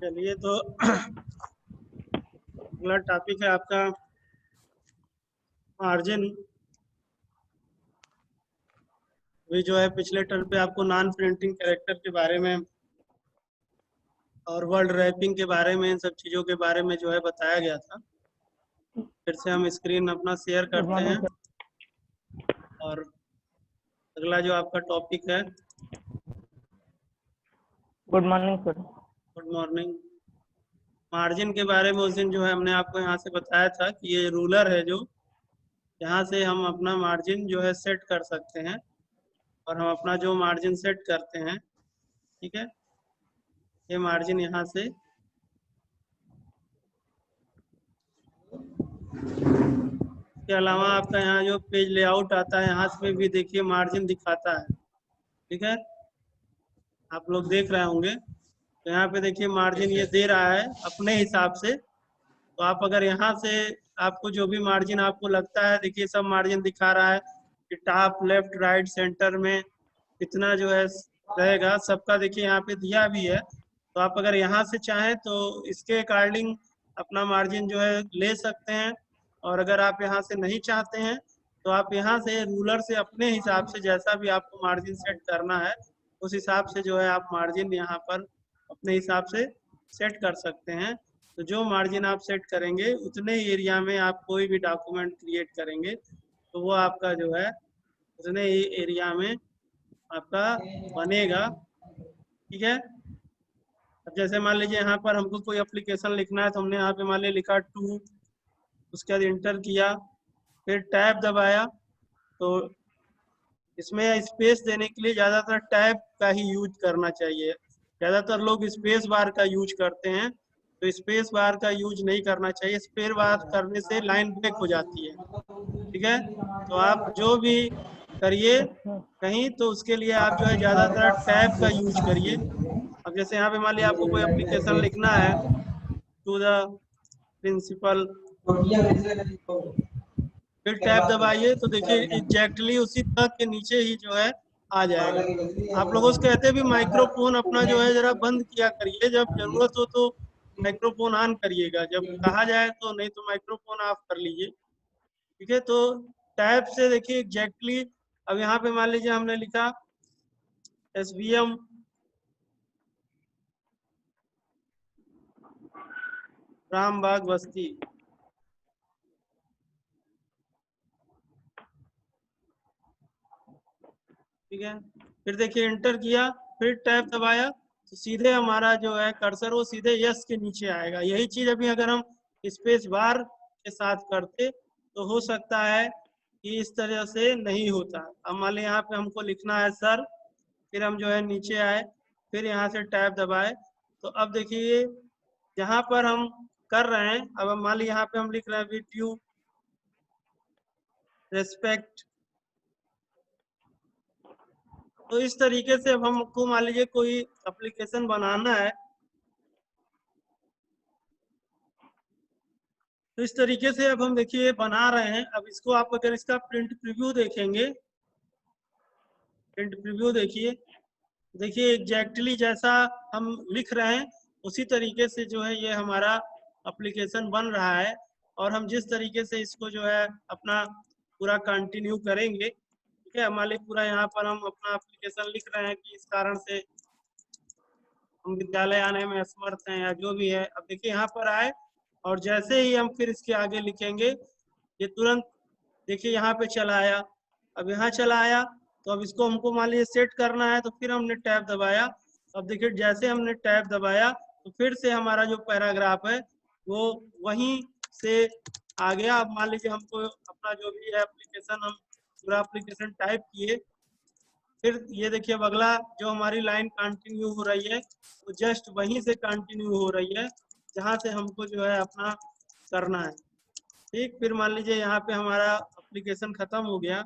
चलिए तो अगला टॉपिक है आपका मार्जिन। भी जो है पिछले टर्म पे आपको नॉन प्रिंटिंग कैरेक्टर के बारे में और वर्ड रैपिंग के बारे में, इन सब चीज़ों के बारे में जो है बताया गया था। फिर से हम स्क्रीन अपना शेयर गुड करते हैं मॉर्निंग सर। और अगला जो आपका टॉपिक है, good morning sir. Good morning. Margin के बारे में उस दिन जो है हमने आपको यहाँ से बताया था कि ये रूलर है, जो यहाँ से हम अपना मार्जिन जो है सेट कर सकते हैं। और हम अपना जो मार्जिन सेट करते हैं, ठीक है, ये मार्जिन यहाँ से के अलावा आपका यहाँ जो पेज लेआउट आता है, यहाँ पे भी देखिए मार्जिन दिखाता है। ठीक है, आप लोग देख रहे होंगे तो यहाँ पे देखिए मार्जिन ये दे रहा है अपने हिसाब से। तो आप अगर यहाँ से आपको जो भी मार्जिन आपको लगता है, देखिए सब मार्जिन दिखा रहा है कि टॉप, लेफ्ट, राइट, सेंटर में कितना जो है रहेगा, सबका देखिए यहाँ पे दिया भी है। तो आप अगर यहाँ से चाहें तो इसके अकॉर्डिंग अपना मार्जिन जो है ले सकते हैं। और अगर आप यहाँ से नहीं चाहते हैं तो आप यहाँ से रूलर से अपने हिसाब से जैसा भी आपको मार्जिन सेट करना है, उस हिसाब से जो है आप मार्जिन यहाँ पर अपने हिसाब से सेट कर सकते हैं। तो जो मार्जिन आप सेट करेंगे उतने एरिया में आप कोई भी डॉक्यूमेंट क्रिएट करेंगे तो वो आपका जो है उतने ही एरिया में आपका बनेगा। ठीक है, अब जैसे मान लीजिए यहाँ पर हमको कोई एप्लीकेशन लिखना है तो हमने यहाँ पे मान लिया लिखा टू, उसके बाद इंटर किया, फिर टैब दबाया। तो इसमें स्पेस देने के लिए ज़्यादातर टैब का ही यूज करना चाहिए। ज़्यादातर लोग स्पेस बार का यूज करते हैं, तो स्पेस बार का यूज नहीं करना चाहिए। स्पेस बार करने से लाइन ब्रेक हो जाती है। ठीक है, तो आप जो भी करिए कहीं तो उसके लिए आप जो है ज़्यादातर टैब का यूज करिए। अब जैसे यहाँ पे मान लिया आपको कोई एप्लीकेशन लिखना है, टू द प्रिंसिपल, फिर टैब दबाइए तो देखिए एग्जैक्टली उसी तक के नीचे ही जो है आ जाएगा। आप लोगों से कहते हैं भी माइक्रोफोन अपना जो है जरा बंद किया करिए, जब जरूरत हो तो माइक्रोफोन ऑन करिएगा, जब कहा जाए तो, नहीं तो माइक्रोफोन ऑफ कर लीजिए। ठीक है, तो टैब से देखिए एग्जैक्टली। अब यहाँ पे मान लीजिए हमने लिखा SVM रामबाग बस्ती। ठीक है, फिर देखिए इंटर किया, फिर टैब दबाया तो सीधे हमारा जो है कर्सर वो सीधे यस के नीचे आएगा। यही चीज अभी अगर हम स्पेस बार के साथ करते तो हो सकता है कि इस तरह से नहीं होता। अब मान लीजिए यहाँ पे हमको लिखना है सर, फिर हम जो है नीचे आए, फिर यहाँ से टैब दबाए। तो अब देखिए जहाँ पर हम कर रहे हैं, अब हम मान लीजिए यहाँ पे हम लिख रहे हैं विथ ड्यू रेस्पेक्ट। तो इस तरीके से अब हमको मान लीजिए कोई एप्लीकेशन बनाना है, तो इस तरीके से अब हम देखिए बना रहे हैं। अब इसको आप अगर इसका प्रिंट प्रीव्यू देखेंगे, प्रिंट प्रीव्यू देखिए, देखिए एग्जैक्टली जैसा हम लिख रहे हैं उसी तरीके से जो है ये हमारा एप्लीकेशन बन रहा है। और हम जिस तरीके से इसको जो है अपना पूरा कंटिन्यू करेंगे, ठीक है, मान लीजिए पूरा यहाँ पर हम अपना एप्लीकेशन लिख रहे हैं कि इस कारण से हम विद्यालय आने में असमर्थ हैं या जो भी है। अब देखिए यहाँ पर आए और जैसे ही हम फिर इसके आगे लिखेंगे ये तुरंत देखिए यहाँ पे चला आया। अब यहाँ चला आया तो अब इसको हमको मान लीजिए सेट करना है, तो फिर हमने टैब दबाया। अब देखिए जैसे हमने टैब दबाया तो फिर से हमारा जो पैराग्राफ है वो वहीं से आ गया। अब मान लीजिए हमको अपना जो भी है एप्लीकेशन, हम पूरा एप्लीकेशन टाइप किए, फिर ये देखिए अब अगला जो हमारी लाइन कंटिन्यू हो रही है वो जस्ट वहीं से कंटिन्यू हो रही है जहां से हमको जो है अपना करना है। ठीक, फिर मान लीजिए यहाँ पे हमारा एप्लीकेशन खत्म हो गया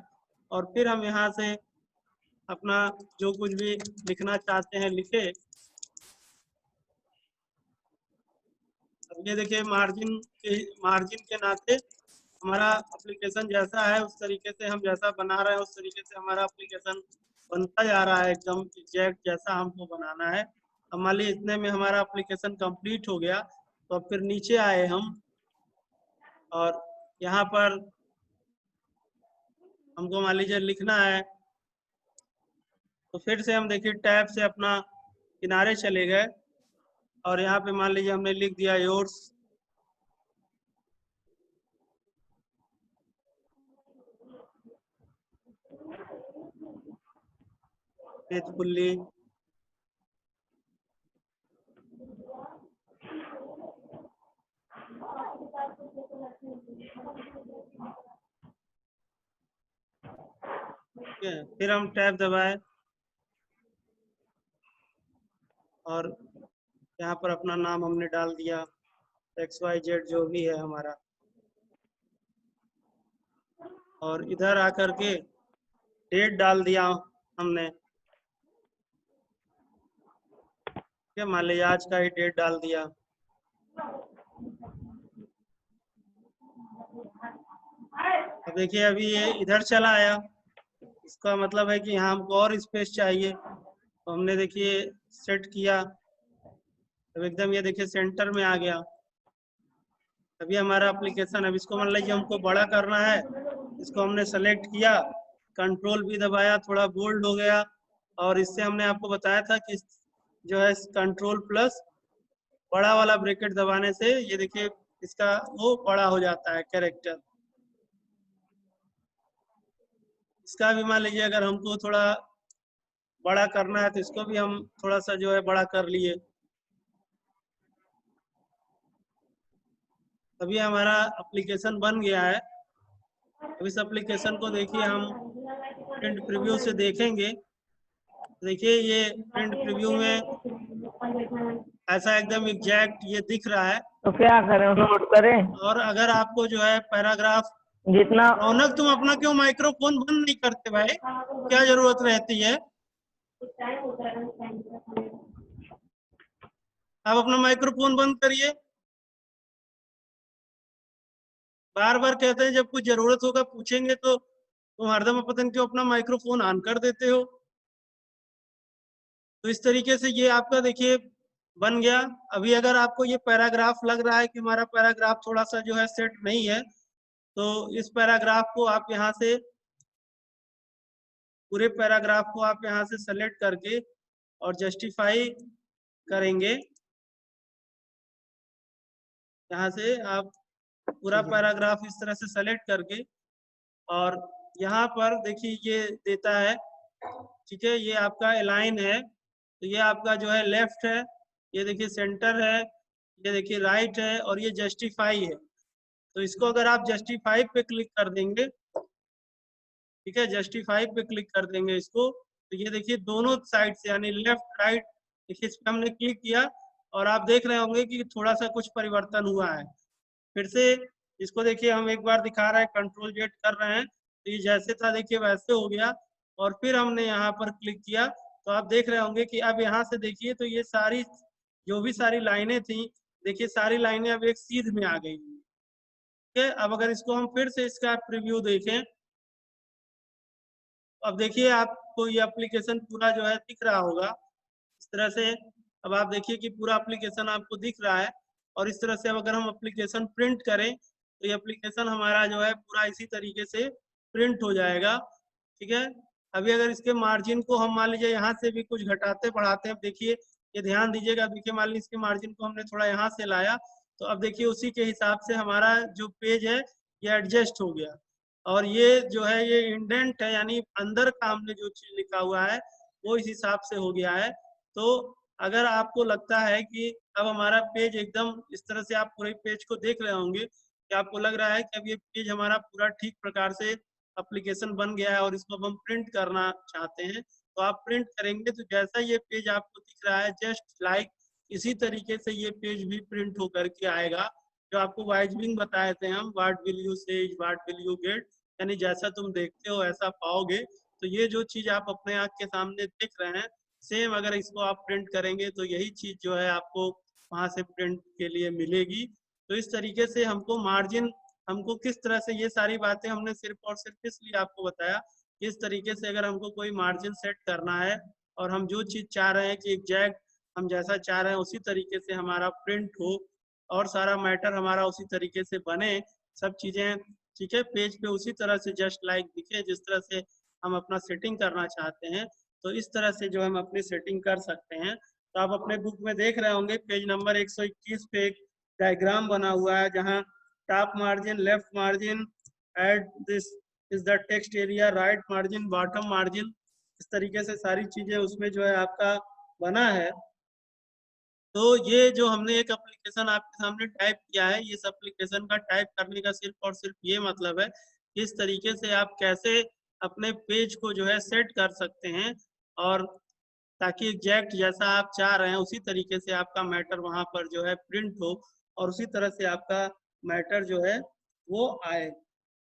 और फिर हम यहाँ से अपना जो कुछ भी लिखना चाहते हैं लिखे। अब ये देखिए मार्जिन के नाते हमारा एप्लीकेशन जैसा है उस तरीके से हम जैसा बना रहे हैं उस तरीके से हमारा एप्लीकेशन बनता जा रहा है, एकदम एग्जैक्ट जैसा हमको बनाना है। अब मान लीजिए इतने में हमारा एप्लीकेशन कंप्लीट हो गया, तो अब फिर नीचे आए हम और यहाँ पर हमको मान लीजिए लिखना है, तो फिर से हम देखिए टैब से अपना किनारे चले गए और यहाँ पे मान लीजिए हमने लिख दिया योर्स। फेथफुल्ली, ठीक है। फिर हम टैब दबाए और यहाँ पर अपना नाम हमने डाल दिया, XYZ जो भी है हमारा, और इधर आकर के डेट डाल दिया हमने, ठीक है। मान लीजिए आज का ही डेट डाल दिया। अब देखिए अभी ये इधर चला आया, इसका मतलब है कि यहाँ हमको और स्पेस चाहिए, तो हमने देखिए सेट किया, अब एकदम ये देखिए सेंटर में आ गया। अभी हमारा एप्लीकेशन, अब इसको मान लीजिए हमको बड़ा करना है, इसको हमने सेलेक्ट किया, कंट्रोल भी दबाया, थोड़ा बोल्ड हो गया, और इससे हमने आपको बताया था कि जो है कंट्रोल प्लस बड़ा वाला ब्रैकेट दबाने से ये देखिए इसका वो बड़ा हो जाता है कैरेक्टर। इसका भी मान लीजिए अगर हमको थोड़ा बड़ा करना है तो इसको भी हम थोड़ा सा जो है बड़ा कर लिए। अभी हमारा एप्लीकेशन बन गया है। अब इस एप्लीकेशन को देखिए हम प्रिंट प्रीव्यू से देखेंगे, देखिए ये प्रिंट प्रीव्यू में ऐसा एकदम एग्जैक्ट ये दिख रहा है। तो क्या करें, नोट करें? और अगर आपको जो है पैराग्राफ जितना रौनक, तुम अपना क्यों माइक्रोफोन बंद नहीं करते भाई, क्या जरूरत रहती है? आप अपना माइक्रोफोन बंद करिए। बार बार कहते हैं जब कुछ जरूरत होगा पूछेंगे तो तुम हरदम पता नहीं क्यों अपना माइक्रोफोन ऑन कर देते हो। तो इस तरीके से ये आपका देखिए बन गया। अभी अगर आपको ये पैराग्राफ लग रहा है कि हमारा पैराग्राफ थोड़ा सा जो है सेट नहीं है, तो इस पैराग्राफ को आप यहाँ से, पूरे पैराग्राफ को आप यहाँ से सेलेक्ट करके और जस्टिफाई करेंगे। यहाँ से आप पूरा पैराग्राफ इस तरह से सेलेक्ट करके, और यहाँ पर देखिए ये देता है, ठीक है, ये आपका अलाइन है, तो ये आपका जो है लेफ्ट है, ये देखिए सेंटर है, ये देखिए राइट है, और ये जस्टिफाई है। तो इसको अगर आप जस्टिफाई पे क्लिक कर देंगे, ठीक है, जस्टिफाई पे क्लिक कर देंगे इसको, तो ये देखिए दोनों साइड से यानी लेफ्ट राइट, देखिए इस पे हमने क्लिक किया और आप देख रहे होंगे कि थोड़ा सा कुछ परिवर्तन हुआ है। फिर से इसको देखिए हम एक बार दिखा रहे हैं, कंट्रोल जेड कर रहे हैं, तो ये जैसे था देखिए वैसे हो गया। और फिर हमने यहाँ पर क्लिक किया तो आप देख रहे होंगे कि अब यहाँ से देखिए तो ये सारी जो भी सारी लाइनें थी, देखिए सारी लाइनें अब एक सीध में आ गई। ठीक है, अब अगर इसको हम फिर से इसका प्रीव्यू देखें, अब देखिए आपको ये एप्लीकेशन पूरा जो है दिख रहा होगा इस तरह से। अब आप देखिए कि पूरा एप्लीकेशन आपको दिख रहा है, और इस तरह से अब अगर हम एप्लीकेशन प्रिंट करें तो ये एप्लीकेशन हमारा जो है पूरा इसी तरीके से प्रिंट हो जाएगा। ठीक है, अभी अगर इसके मार्जिन को हम मान लीजिए यहाँ से भी कुछ घटाते बढ़ाते हैं, देखिए ये ध्यान दीजिएगा, देखिए मान लीजिए इसके मार्जिन को हमने थोड़ा यहाँ से लाया, तो अब देखिए उसी के हिसाब से हमारा जो पेज है ये एडजस्ट हो गया। और ये जो है ये इंडेंट है, यानी अंदर का हमने जो चीज लिखा हुआ है वो इस हिसाब से हो गया है। तो अगर आपको लगता है कि अब हमारा पेज एकदम इस तरह से, आप पूरे पेज को देख रहे होंगे कि आपको लग रहा है कि अब ये पेज हमारा पूरा ठीक प्रकार से एप्लीकेशन बन गया है और इसको अब हम प्रिंट करना चाहते हैं, तो आप प्रिंट करेंगे तो जैसा ये पेज आपको दिख रहा है जस्ट लाइक इसी तरीके से ये पेज भी प्रिंट होकर के आएगा। जो आपको वाइजबिंग बताए थे हम, व्हाट विल यू से व्हाट विल यू गेट, यानी जैसा तुम देखते हो ऐसा पाओगे। तो ये जो चीज आप अपने आंख के सामने देख रहे हैं, सेम अगर इसको आप प्रिंट करेंगे तो यही चीज जो है आपको वहां से प्रिंट के लिए मिलेगी। तो इस तरीके से हमको मार्जिन, हमको किस तरह से, ये सारी बातें हमने सिर्फ और सिर्फ इसलिए आपको बताया, इस तरीके से अगर हमको कोई मार्जिन सेट करना है और हम जो चीज चाह रहे हैं कि एग्जैक्ट हम जैसा चाह रहे हैं उसी तरीके से हमारा प्रिंट हो और सारा मैटर हमारा उसी तरीके से बने, सब चीजें ठीक है पेज पे उसी तरह से जस्ट लाइक दिखे जिस तरह से हम अपना सेटिंग करना चाहते हैं। तो इस तरह से जो हम अपनी सेटिंग कर सकते हैं। तो आप अपने बुक में देख रहे होंगे पेज नंबर 121 पे एक डायग्राम बना हुआ है जहाँ top margin, left margin, and this is the text area, right margin, bottom margin, इस तरीके से सारी चीजें उसमें जो है आपका बना है। तो ये जो हमने एक एप्लीकेशन आपके सामने टाइप किया है, इस एप्लीकेशन का टाइप करने का सिर्फ और सिर्फ ये मतलब है कि इस तरीके से आप कैसे अपने पेज को जो है सेट कर सकते हैं और ताकि एग्जैक्ट जैसा आप चाह रहे हैं उसी तरीके से आपका मैटर वहां पर जो है प्रिंट हो और उसी तरह से आपका मैटर जो है वो आए।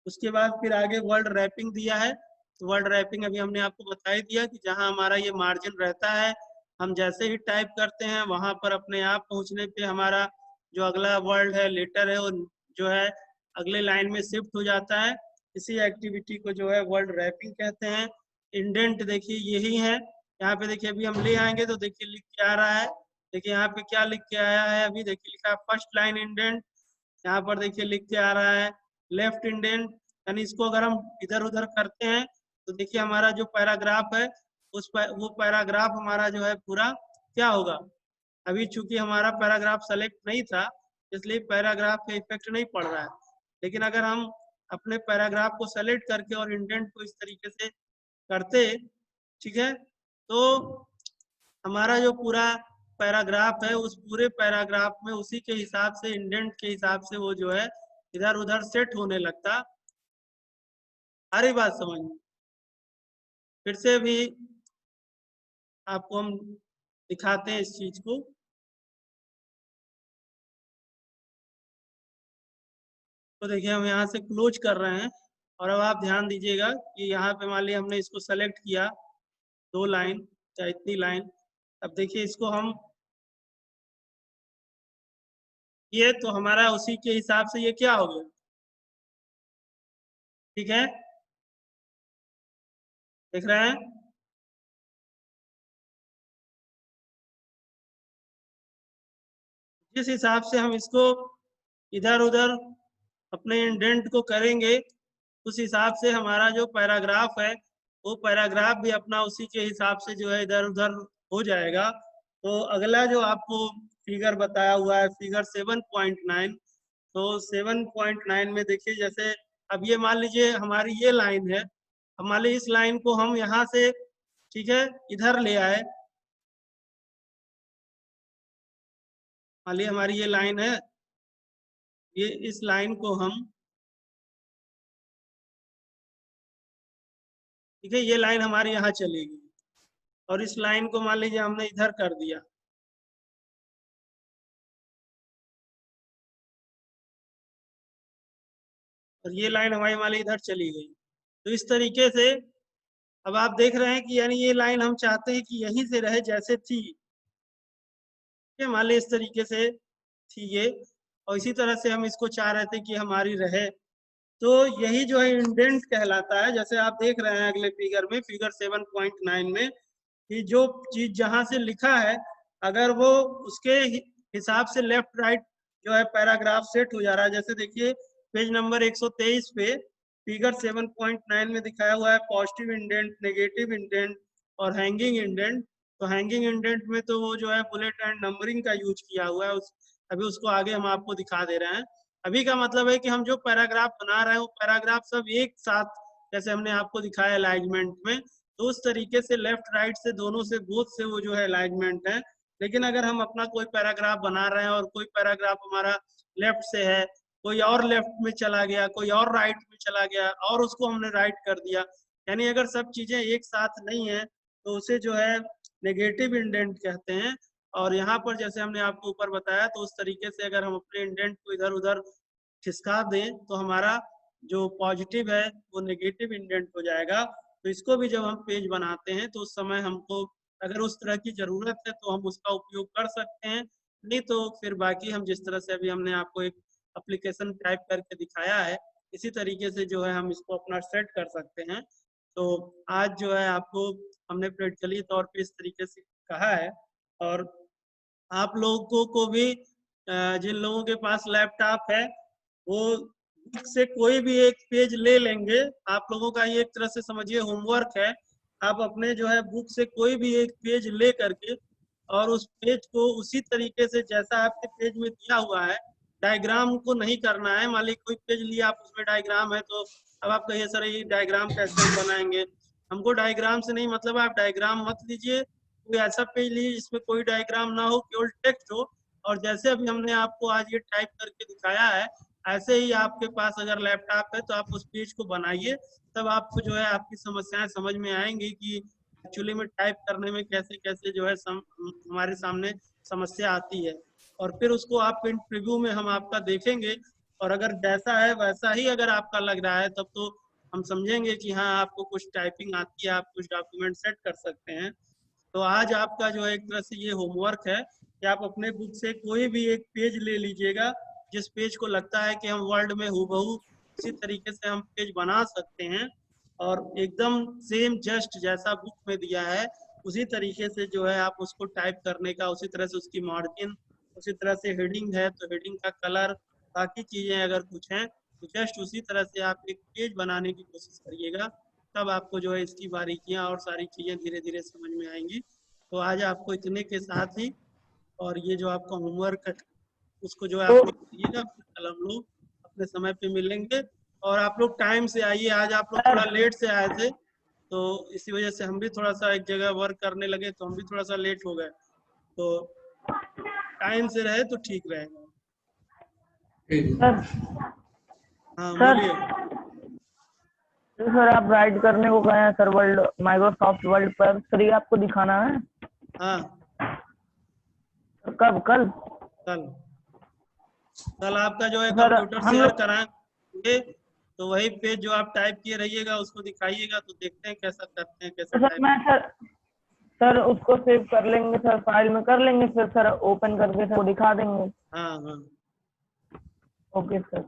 उसके बाद फिर आगे वर्ड रैपिंग दिया है। तो वर्ड रैपिंग अभी हमने आपको बता ही दिया कि जहां हमारा ये मार्जिन रहता है, हम जैसे ही टाइप करते हैं वहां पर अपने आप पहुंचने पे हमारा जो अगला वर्ड है, लेटर है, वो जो है अगले लाइन में शिफ्ट हो जाता है। इसी एक्टिविटी को जो है वर्ड रैपिंग कहते हैं। इंडेंट देखिए यही है, यहाँ पे देखिए अभी हम ले आएंगे तो देखिए लिख के आ रहा है। देखिए यहाँ पे क्या लिख के आया है, अभी देखिए लिखा है फर्स्ट लाइन इंडेंट, यहाँ पर देखिए लिख के आ रहा है लेफ्ट इंडेंट। यानी इसको अगर हम इधर उधर करते हैं तो देखिए हमारा जो पैराग्राफ है वो पैराग्राफ हमारा जो है पूरा क्या होगा। अभी चूंकि हमारा पैराग्राफ सेलेक्ट नहीं था इसलिए पैराग्राफ का इफेक्ट नहीं पड़ रहा है, लेकिन अगर हम अपने पैराग्राफ को सेलेक्ट करके और इंडेंट को इस तरीके से करते, ठीक है, तो हमारा जो पूरा पैराग्राफ है उस पूरे पैराग्राफ में उसी के हिसाब से इंडेंट के हिसाब से वो जो है इधर उधर सेट होने लगता। सारी बात समझ में फिर से भी आपको हम दिखाते हैं इस चीज को। तो देखिए हम यहाँ से क्लोज कर रहे हैं और अब आप ध्यान दीजिएगा कि यहाँ पे मान लिया हमने इसको सेलेक्ट किया 2 लाइन या इतनी लाइन। अब देखिए इसको हम ये तो हमारा उसी के हिसाब से ये क्या हो गया, ठीक है, देख रहे हैं। जिस हिसाब से हम इसको इधर उधर अपने इंडेंट को करेंगे उस हिसाब से हमारा जो पैराग्राफ है वो पैराग्राफ भी अपना उसी के हिसाब से जो है इधर उधर हो जाएगा। तो अगला जो आपको फिगर बताया हुआ है फिगर 7.9, तो 7.9 में देखिए जैसे अब ये मान लीजिए हमारी ये लाइन है, अब मान लीजिए इस लाइन को हम यहाँ से ठीक है इधर ले आए, मान लीजिए हमारी ये लाइन है, ये इस लाइन को हम ठीक है ये लाइन हमारी यहाँ चलेगी और इस लाइन को मान लीजिए हमने इधर कर दिया, और ये लाइन हमारी मान लीजिए इधर चली गई। तो इस तरीके से अब आप देख रहे हैं कि यानी ये लाइन हम चाहते हैं कि यहीं से रहे जैसे थी, ये मान लीजिए इस तरीके से थी ये, और इसी तरह से हम इसको चाह रहे थे कि हमारी रहे। तो यही जो है इंडेंट कहलाता है। जैसे आप देख रहे हैं अगले फिगर में फिगर 7.9 में कि जो चीज जहां से लिखा है अगर वो उसके हिसाब से लेफ्ट राइट जो है पैराग्राफ सेट हो जा रहा है। जैसे देखिए पेज नंबर 123 पे फिगर 7.9 में दिखाया हुआ है पॉजिटिव इंडेंट, नेगेटिव इंडेंट और हैंगिंग इंडेंट। तो हैंगिंग इंडेंट में तो वो जो है बुलेट एंड नंबरिंग का यूज किया हुआ है अभी उसको आगे हम आपको दिखा दे रहे हैं। अभी का मतलब है कि हम जो पैराग्राफ बना रहे हैं वो पैराग्राफ सब एक साथ जैसे हमने आपको दिखाया अलाइनमेंट में, तो उस तरीके से लेफ्ट राइट से दोनों से बोथ से वो जो है अलाइनमेंट है। लेकिन अगर हम अपना कोई पैराग्राफ बना रहे हैं और कोई पैराग्राफ हमारा लेफ्ट से है, कोई और लेफ्ट में चला गया, कोई और राइट में चला गया और उसको हमने राइट कर दिया, यानी अगर सब चीजें एक साथ नहीं है तो उसे जो है नेगेटिव इंडेंट कहते हैं। और यहाँ पर जैसे हमने आपको ऊपर बताया तो उस तरीके से अगर हम अपने इंडेंट को इधर उधर खिसका दें तो हमारा जो पॉजिटिव है वो नेगेटिव इंडेंट हो जाएगा। तो इसको भी जब हम पेज बनाते हैं तो उस समय हमको अगर उस तरह की जरूरत है तो हम उसका उपयोग कर सकते हैं, नहीं तो फिर बाकी हम जिस तरह से अभी हमने आपको एक एप्लीकेशन टाइप करके दिखाया है इसी तरीके से जो है हम इसको अपना सेट कर सकते हैं। तो आज जो है आपको हमने प्रैक्टिकली तौर पे इस तरीके से कहा है और आप लोगों को भी जिन लोगों के पास लैपटॉप है वो बुक से कोई भी एक पेज ले लेंगे। आप लोगों का ये एक तरह से समझिए होमवर्क है। आप अपने जो है बुक से कोई भी एक पेज ले करके और उस पेज को उसी तरीके से जैसा आपके पेज में दिया हुआ है, डायग्राम को नहीं करना है। मान लीजिए कोई पेज लिया आप, उसमें डायग्राम है, तो अब आप कहिए सर ये डायग्राम कैसे हम बनाएंगे। हमको डायग्राम से नहीं मतलब, आप डायग्राम मत लीजिए। कोई ऐसा पेज लीजिए जिसमें कोई डायग्राम ना हो, केवल टेक्स्ट हो। और जैसे अभी हमने आपको आज ये टाइप करके दिखाया है, ऐसे ही आपके पास अगर लैपटॉप है तो आप उस पेज को बनाइए। तब आपको जो है आपकी समस्याएं समझ में आएंगी कि एक्चुअली में टाइप करने में कैसे कैसे जो है हमारे सामने समस्या आती है। और फिर उसको आप इन प्रीव्यू में हम आपका देखेंगे, और अगर जैसा है वैसा ही अगर आपका लग रहा है तब तो हम समझेंगे कि हाँ आपको कुछ टाइपिंग आती है, आप कुछ डॉक्यूमेंट सेट कर सकते हैं। तो आज आपका जो है एक तरह से ये होमवर्क है कि आप अपने बुक से कोई भी एक पेज ले लीजिएगा, जिस पेज को लगता है कि हम वर्ल्ड में हूबहू उसी तरीके से हम पेज बना सकते हैं, और एकदम सेम जस्ट जैसा बुक में दिया है उसी तरीके से जो है आप उसको टाइप करने का, उसी तरह से उसकी मार्जिन, उसी तरह से हेडिंग है तो हेडिंग का कलर, बाकी चीजें अगर कुछ हैं तो जस्ट उसी तरह से आप एक पेज बनाने की कोशिश करिएगा। तब आपको जो है इसकी बारीकियां और सारी चीजें धीरे धीरे समझ में आएंगी। तो आज आपको इतने के साथ ही, और ये जो आपका होमवर्क है उसको जो है तो आप करिएगा। कल हम लोग अपने समय पे मिलेंगे, और आप लोग टाइम से आइए। आज आप लोग सर थोड़ा लेट से आए थे, तो इसी वजह से हम भी थोड़ा सा एक जगह वर्क करने लगे तो हम भी थोड़ा सा लेट हो गए। तो टाइम से रहे तो ठीक रहेगा। सर हाँ सर बोलिए। तो सर आप राइड करने को गए हैं सर, वर्ल्ड माइक्रोसॉफ्ट वर्ल्ड पर फ्री आपको दिखाना है। हाँ कब? कल? कल। कल आपका जो है सर कंप्यूटर हम शेयर लोग, कराएंगे, तो वही पेज जो आप टाइप किए रहिएगा उसको दिखाइएगा, तो देखते हैं कैसा करते हैं, कैसे तो सर टाइप। मैं सर उसको सेव कर लेंगे सर, फाइल में कर लेंगे, फिर सर ओपन करके सर दिखा देंगे। हाँ हाँ। Okay sir.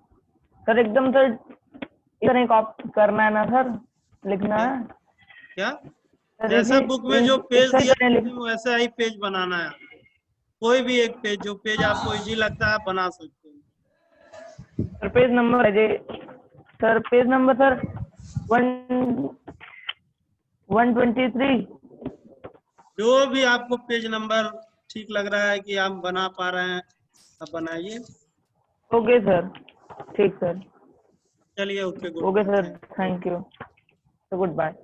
सर एकदम सर इतना कॉपी करना है ना सर, लिखना क्या है क्या सर, जैसा इसी बुक में जो पेज इतना ही दिया करने लिख। है, वैसा ही पेज बनाना है आपको। कोई भी एक पेज, जो पेज आपको इजी लगता है आप बना सकते हैं। सर पेज नंबर है जी, सर पेज नंबर सर 123। जो भी आपको पेज नंबर ठीक लग रहा है कि आप बना पा रहे हैं, आप बनाइए। ओके सर, ठीक सर। चलिए, okay, good okay bye, sir, thank. Thank you, good bye.